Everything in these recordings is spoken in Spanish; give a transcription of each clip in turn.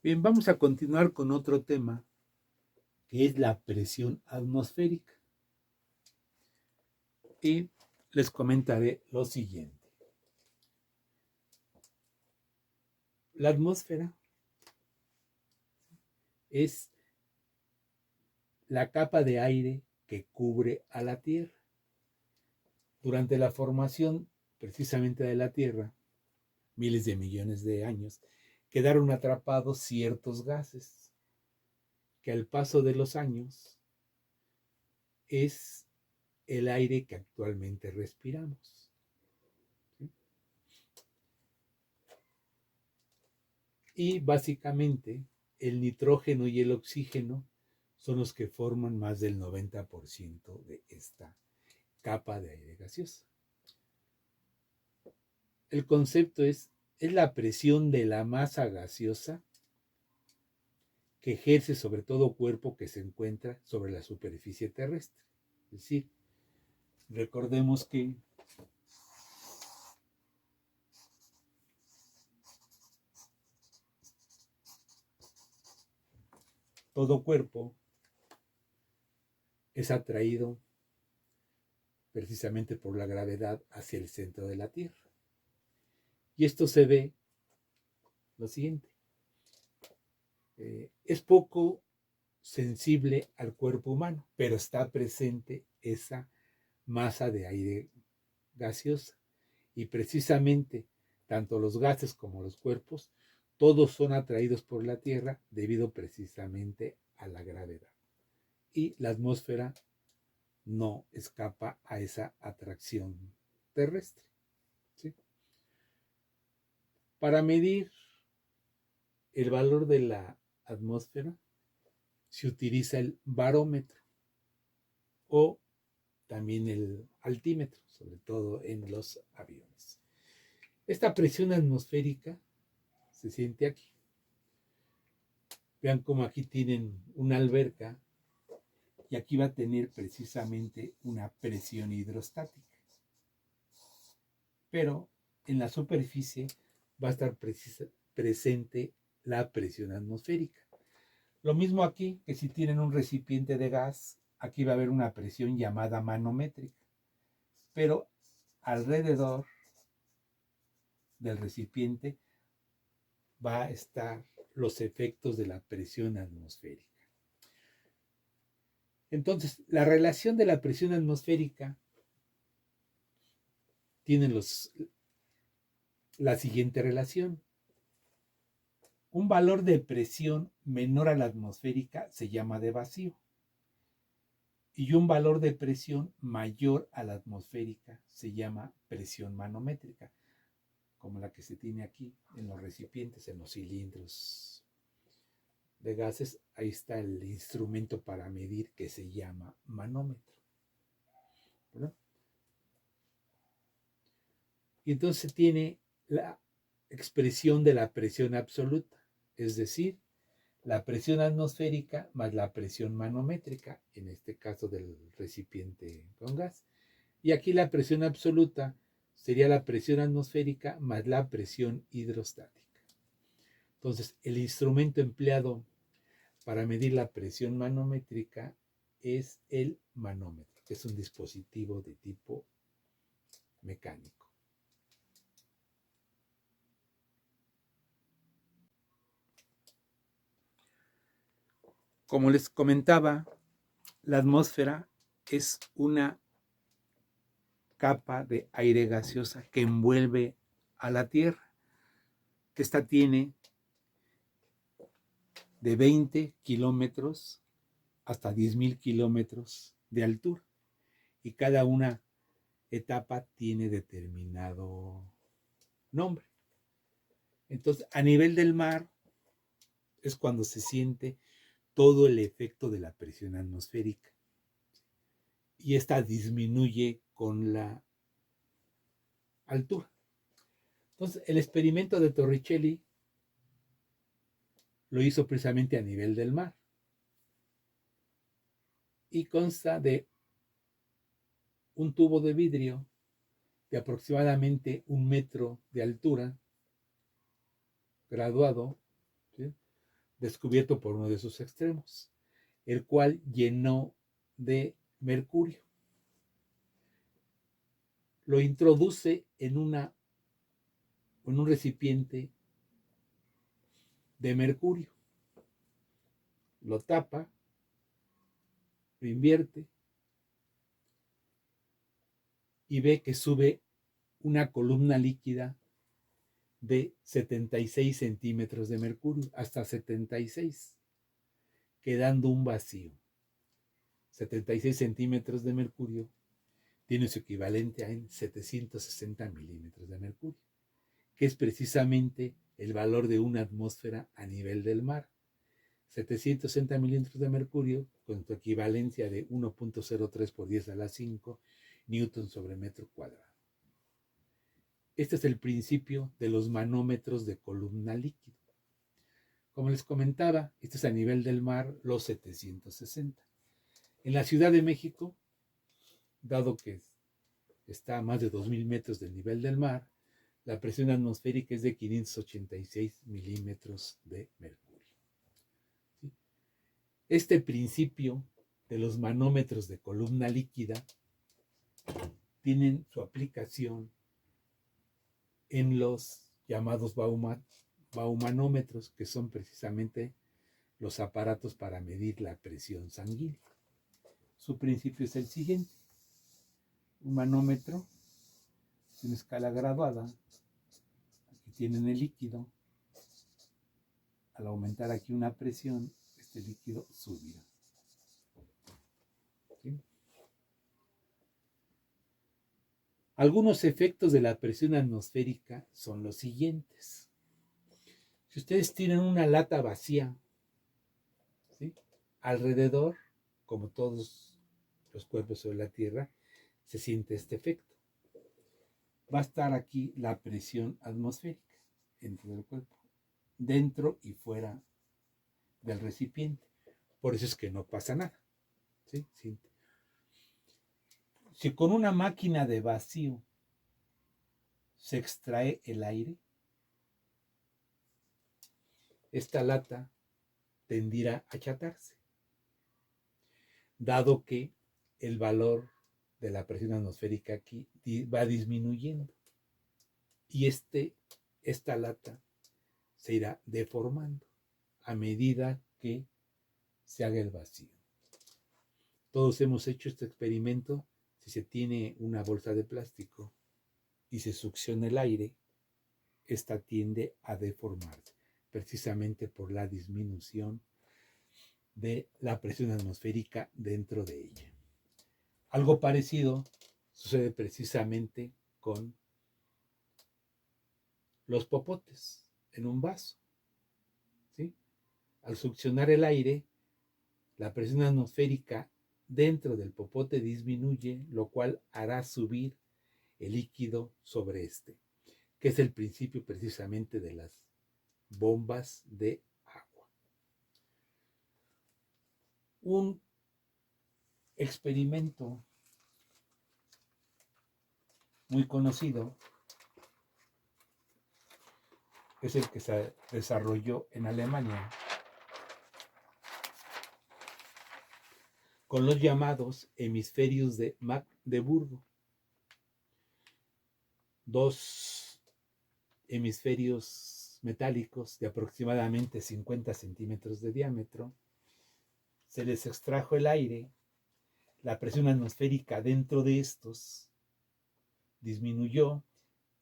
Bien, vamos a continuar con otro tema, que es la presión atmosférica. Y les comentaré lo siguiente. La atmósfera es la capa de aire que cubre a la Tierra. Durante la formación precisamente de la Tierra, miles de millones de años, quedaron atrapados ciertos gases que al paso de los años es el aire que actualmente respiramos. ¿Sí? Y básicamente el nitrógeno y el oxígeno son los que forman más del 90% de esta capa de aire gaseoso. El concepto es la presión de la masa gaseosa que ejerce sobre todo cuerpo que se encuentra sobre la superficie terrestre. Es decir, recordemos que todo cuerpo es atraído precisamente por la gravedad hacia el centro de la Tierra. Y esto se ve lo siguiente. Es poco sensible al cuerpo humano, pero está presente esa masa de aire gaseosa. Y precisamente tanto los gases como los cuerpos, todos son atraídos por la Tierra debido precisamente a la gravedad. Y la atmósfera no escapa a esa atracción terrestre. ¿Sí? Para medir el valor de la atmósfera se utiliza el barómetro o también el altímetro, sobre todo en los aviones. Esta presión atmosférica se siente aquí. Vean cómo aquí tienen una alberca y aquí va a tener precisamente una presión hidrostática. Pero en la superficie va a estar presente la presión atmosférica. Lo mismo aquí que si tienen un recipiente de gas, aquí va a haber una presión llamada manométrica. Pero alrededor del recipiente va a estar los efectos de la presión atmosférica. Entonces, la relación de la presión atmosférica tiene la siguiente relación. Un valor de presión menor a la atmosférica se llama de vacío. Y un valor de presión mayor a la atmosférica se llama presión manométrica, como la que se tiene aquí en los recipientes, en los cilindros de gases. Ahí está el instrumento para medir que se llama manómetro, ¿verdad? Y entonces tiene la expresión de la presión absoluta, es decir, la presión atmosférica más la presión manométrica, en este caso del recipiente con gas. Y aquí la presión absoluta sería la presión atmosférica más la presión hidrostática. Entonces, el instrumento empleado para medir la presión manométrica es el manómetro, que es un dispositivo de tipo mecánico. Como les comentaba, la atmósfera es una capa de aire gaseosa que envuelve a la Tierra, que esta tiene de 20 kilómetros hasta 10,000 kilómetros de altura, y cada una etapa tiene determinado nombre. Entonces, a nivel del mar es cuando se siente todo el efecto de la presión atmosférica, y esta disminuye con la altura. Entonces, el experimento de Torricelli lo hizo precisamente a nivel del mar y consta de un tubo de vidrio de aproximadamente 1 metro de altura, graduado, ¿sí?, descubierto por uno de sus extremos, el cual llenó de mercurio. Lo introduce en un recipiente de mercurio, lo tapa, lo invierte y ve que sube una columna líquida de 76 centímetros de mercurio, hasta 76, quedando un vacío. 76 centímetros de mercurio tiene su equivalente a 760 milímetros de mercurio, que es precisamente el valor de una atmósfera a nivel del mar. 760 milímetros de mercurio con su equivalencia de 1.03 por 10 a la 5 newton sobre metro cuadrado. Este es el principio de los manómetros de columna líquida. Como les comentaba, este es a nivel del mar, los 760. En la Ciudad de México, dado que está a más de 2.000 metros del nivel del mar, la presión atmosférica es de 586 milímetros de mercurio. ¿Sí? Este principio de los manómetros de columna líquida tienen su aplicación en los llamados baumanómetros, que son precisamente los aparatos para medir la presión sanguínea. Su principio es el siguiente: un manómetro, una escala graduada, aquí tienen el líquido, al aumentar aquí una presión, este líquido subirá. ¿Sí? Algunos efectos de la presión atmosférica son los siguientes. Si ustedes tienen una lata vacía, ¿sí?, alrededor, como todos los cuerpos sobre la Tierra, se siente este efecto. Va a estar aquí la presión atmosférica dentro del cuerpo, dentro y fuera del recipiente. Por eso es que no pasa nada. ¿Sí? Si con una máquina de vacío se extrae el aire, esta lata tendirá a achatarse, dado que el valor de la presión atmosférica aquí va disminuyendo y esta lata se irá deformando a medida que se haga el vacío. Todos hemos hecho este experimento. Si se tiene una bolsa de plástico y se succiona el aire, esta tiende a deformarse, precisamente por la disminución de la presión atmosférica dentro de ella. Algo parecido sucede precisamente con los popotes en un vaso. ¿Sí? Al succionar el aire, la presión atmosférica dentro del popote disminuye, lo cual hará subir el líquido sobre este, que es el principio precisamente de las bombas de agua. Un experimento muy conocido es el que se desarrolló en Alemania con los llamados hemisferios de Magdeburgo. Dos hemisferios metálicos de aproximadamente 50 centímetros de diámetro. Se les extrajo el aire, la presión atmosférica dentro de estos disminuyó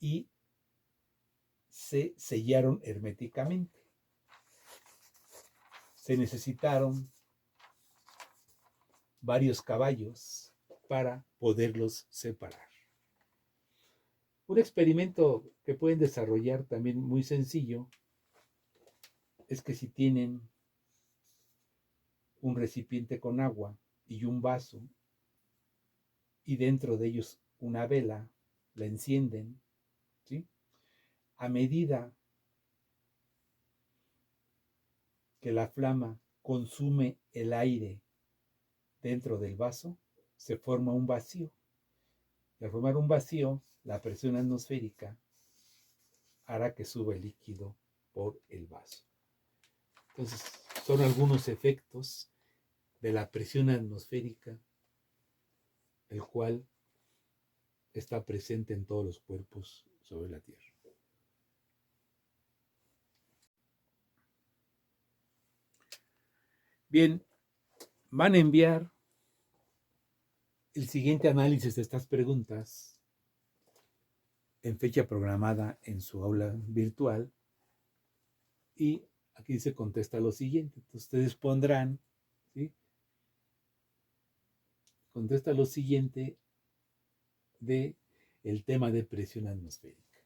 y se sellaron herméticamente. Se necesitaron varios caballos para poderlos separar. Un experimento que pueden desarrollar también muy sencillo es que si tienen un recipiente con agua y un vaso y dentro de ellos una vela, la encienden, ¿sí? A medida que la flama consume el aire dentro del vaso, se forma un vacío. Y al formar un vacío, la presión atmosférica hará que suba el líquido por el vaso. Entonces, son algunos efectos de la presión atmosférica, el cual está presente en todos los cuerpos sobre la Tierra. Bien, van a enviar el siguiente análisis de estas preguntas en fecha programada en su aula virtual y aquí se contesta lo siguiente. Entonces, ustedes pondrán, ¿sí? Contesta lo siguiente de el tema de presión atmosférica.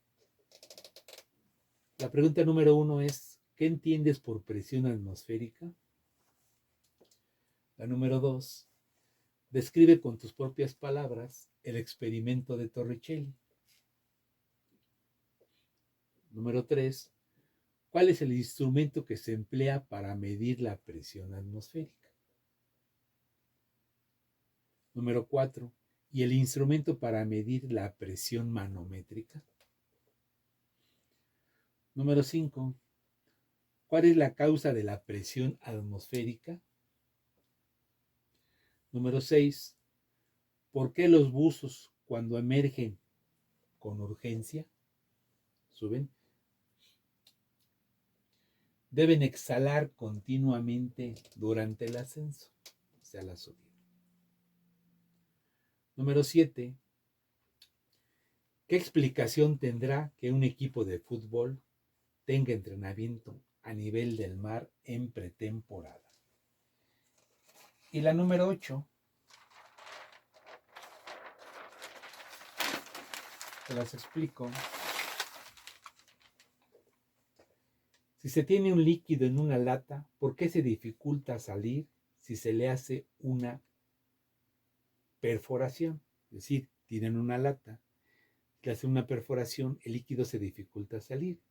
La pregunta número 1 es, ¿qué entiendes por presión atmosférica? La número 2, describe con tus propias palabras el experimento de Torricelli. Número 3, ¿cuál es el instrumento que se emplea para medir la presión atmosférica? Número 4, ¿y el instrumento para medir la presión manométrica? Número 5, ¿cuál es la causa de la presión atmosférica? Número 6, ¿por qué los buzos cuando emergen con urgencia suben? Deben exhalar continuamente durante el ascenso, o sea, la subida. Número 7. ¿Qué explicación tendrá que un equipo de fútbol tenga entrenamiento a nivel del mar en pretemporada? Y la número 8. Te las explico. Si se tiene un líquido en una lata, ¿por qué se dificulta salir si se le hace una perforación? Es decir, tienen una lata, le hacen una perforación, el líquido se dificulta salir.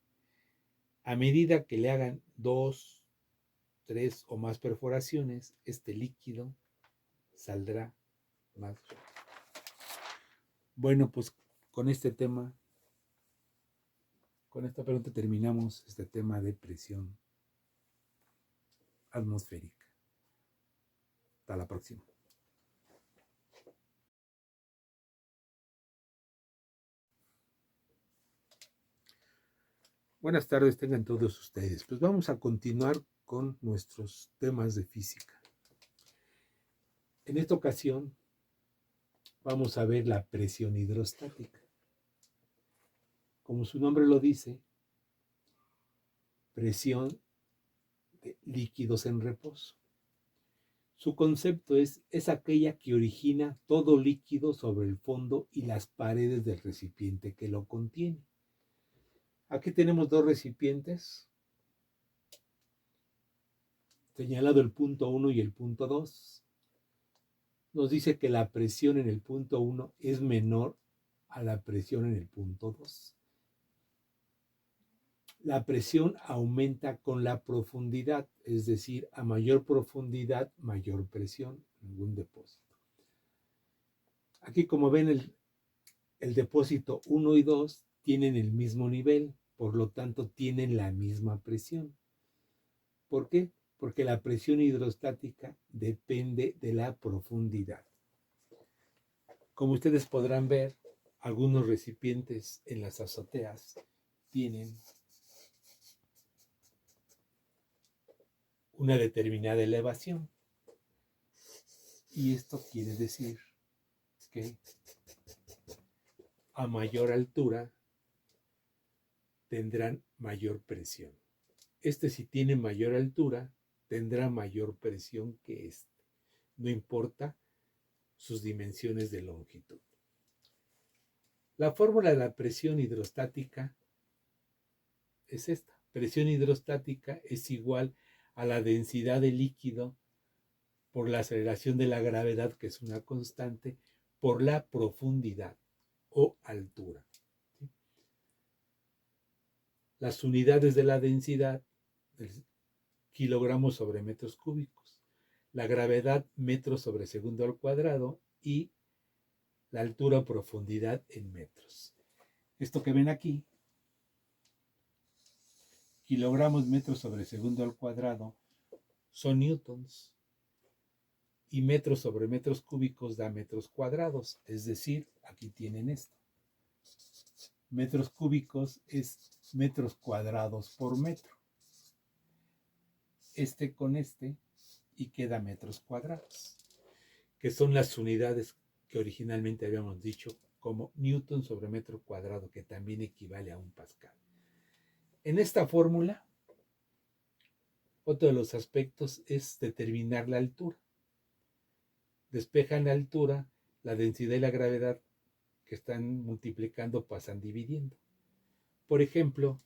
A medida que le hagan 2, 3 o más perforaciones, este líquido saldrá más rápido. Bueno, pues con este tema, con esta pregunta terminamos este tema de presión atmosférica. Hasta la próxima. Buenas tardes tengan todos ustedes. Pues vamos a continuar con nuestros temas de física. En esta ocasión vamos a ver la presión hidrostática. Como su nombre lo dice, presión de líquidos en reposo. Su concepto es aquella que origina todo líquido sobre el fondo y las paredes del recipiente que lo contiene. Aquí tenemos dos recipientes, señalado el punto 1 y el punto 2. Nos dice que la presión en el punto 1 es menor a la presión en el punto 2. La presión aumenta con la profundidad, es decir, a mayor profundidad, mayor presión en un depósito. Aquí, como ven, el depósito 1 y 2 tienen el mismo nivel, por lo tanto tienen la misma presión. ¿Por qué? Porque la presión hidrostática depende de la profundidad. Como ustedes podrán ver, algunos recipientes en las azoteas tienen una determinada elevación. Y esto quiere decir que a mayor altura tendrán mayor presión. Si tiene mayor altura, tendrá mayor presión que este. No importa sus dimensiones de longitud. La fórmula de la presión hidrostática es esta. Presión hidrostática es igual a la densidad de líquido por la aceleración de la gravedad, que es una constante, por la profundidad o altura. ¿Sí? Las unidades de la densidad, kilogramos sobre metros cúbicos, la gravedad metros sobre segundo al cuadrado y la altura o profundidad en metros. Esto que ven aquí, kilogramos metros sobre segundo al cuadrado son newtons y metros sobre metros cúbicos da metros cuadrados. Es decir, aquí tienen esto. Metros cúbicos es metros cuadrados por metro. Este con este y queda metros cuadrados, que son las unidades que originalmente habíamos dicho como newton sobre metro cuadrado, que también equivale a un pascal. En esta fórmula, otro de los aspectos es determinar la altura. Despejan la altura, la densidad y la gravedad que están multiplicando pasan dividiendo. Por ejemplo,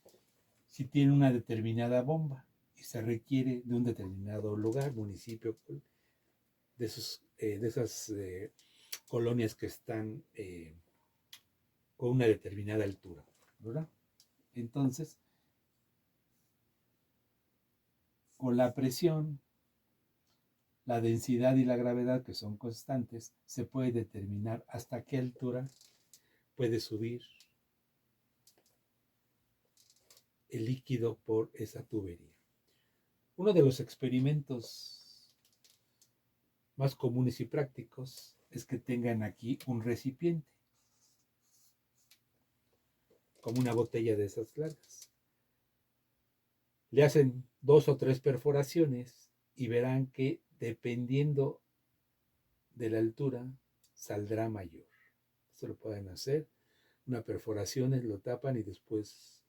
si tiene una determinada bomba y se requiere de un determinado lugar, municipio, de esas colonias que están con una determinada altura, ¿verdad? Entonces, con la presión, la densidad y la gravedad, que son constantes, se puede determinar hasta qué altura puede subir el líquido por esa tubería. Uno de los experimentos más comunes y prácticos es que tengan aquí un recipiente, como una botella de esas largas. Le hacen 2 o 3 perforaciones y verán que dependiendo de la altura saldrá mayor. Esto lo pueden hacer. Una perforación, lo tapan y después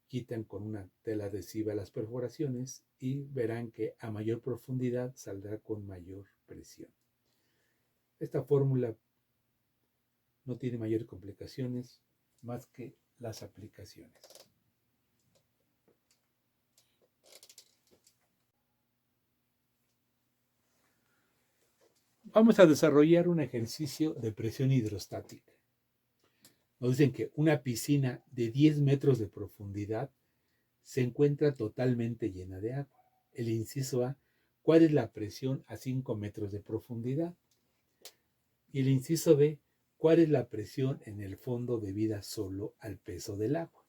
quitan con una tela adhesiva las perforaciones y verán que a mayor profundidad saldrá con mayor presión. Esta fórmula no tiene mayores complicaciones más que las aplicaciones. Vamos a desarrollar un ejercicio de presión hidrostática. Nos dicen que una piscina de 10 metros de profundidad se encuentra totalmente llena de agua. El inciso A, ¿cuál es la presión a 5 metros de profundidad? Y el inciso B, ¿cuál es la presión en el fondo debida solo al peso del agua?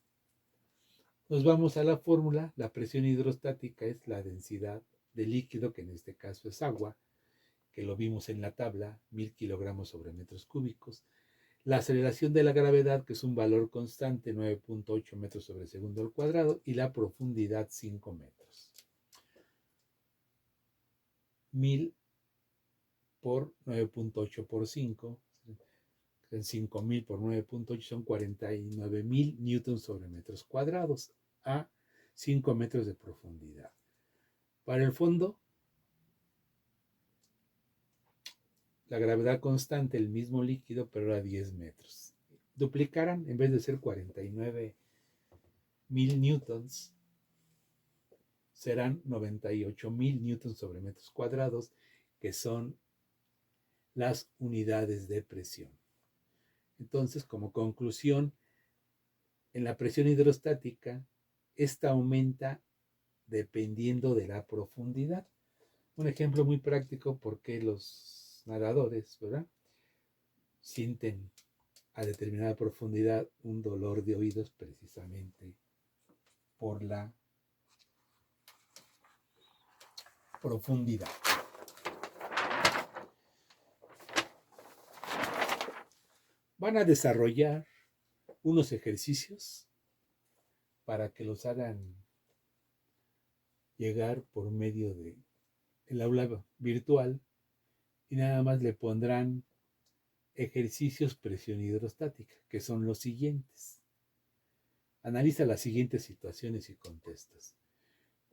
Nos vamos a la fórmula. La presión hidrostática es la densidad de líquido, que en este caso es agua, que lo vimos en la tabla, 1000 kilogramos sobre metros cúbicos. La aceleración de la gravedad, que es un valor constante, 9.8 metros sobre segundo al cuadrado, y la profundidad, 5 metros. 1000 por 9.8 por 5, 5000 por 9.8 son 49.000 newtons sobre metros cuadrados a 5 metros de profundidad. Para el fondo, la gravedad constante, el mismo líquido, pero a 10 metros. Duplicarán, en vez de ser 49.000 newtons, serán 98.000 newtons sobre metros cuadrados, que son las unidades de presión. Entonces, como conclusión, en la presión hidrostática, esta aumenta dependiendo de la profundidad. Un ejemplo muy práctico, porque los nadadores, ¿verdad?, sienten a determinada profundidad un dolor de oídos precisamente por la profundidad. Van a desarrollar unos ejercicios para que los hagan llegar por medio de el aula virtual, y nada más le pondrán ejercicios presión hidrostática, que son los siguientes. Analiza las siguientes situaciones y contestas.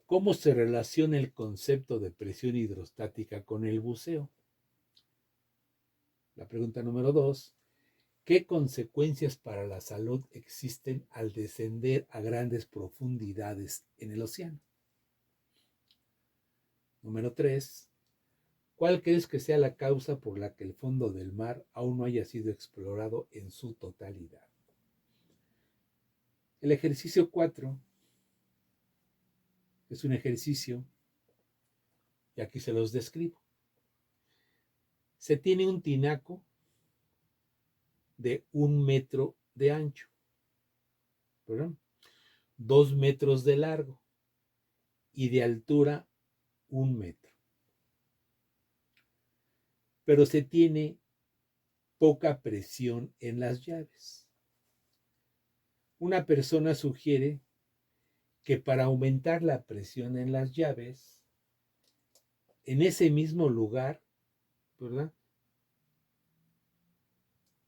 ¿Cómo se relaciona el concepto de presión hidrostática con el buceo? La pregunta número 2. ¿Qué consecuencias para la salud existen al descender a grandes profundidades en el océano? Número 3. ¿Cuál crees que sea la causa por la que el fondo del mar aún no haya sido explorado en su totalidad? El ejercicio 4 es un ejercicio, y aquí se los describo. Se tiene un tinaco de 1 metro de ancho, ¿verdad? 2 metros de largo y de altura 1 metro. Pero se tiene poca presión en las llaves. Una persona sugiere que para aumentar la presión en las llaves, en ese mismo lugar, ¿verdad?,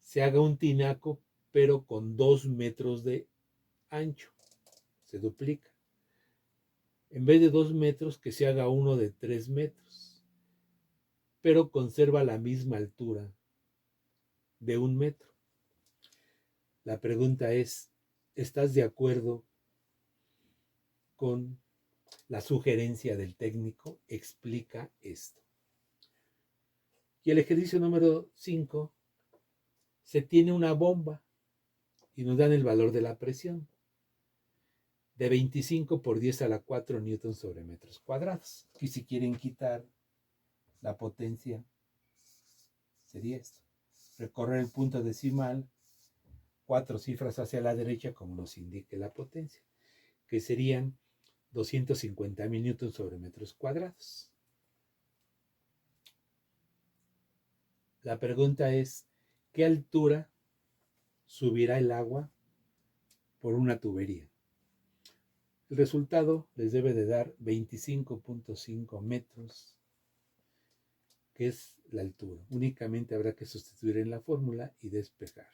se haga un tinaco, pero con 2 metros de ancho. Se duplica. En vez de 2 metros, que se haga uno de 3 metros, pero conserva la misma altura de 1 metro. La pregunta es, ¿estás de acuerdo con la sugerencia del técnico? Explica esto. Y el ejercicio número 5, se tiene una bomba y nos dan el valor de la presión de 25 por 10 a la 4 newtons sobre metros cuadrados. Y si quieren quitar la potencia, sería esto. Recorrer el punto decimal, 4 cifras hacia la derecha, como nos indique la potencia, que serían 250,000 newtons sobre metros cuadrados. La pregunta es, ¿qué altura subirá el agua por una tubería? El resultado les debe de dar 25.5 metros, que es la altura. Únicamente habrá que sustituir en la fórmula y despejar.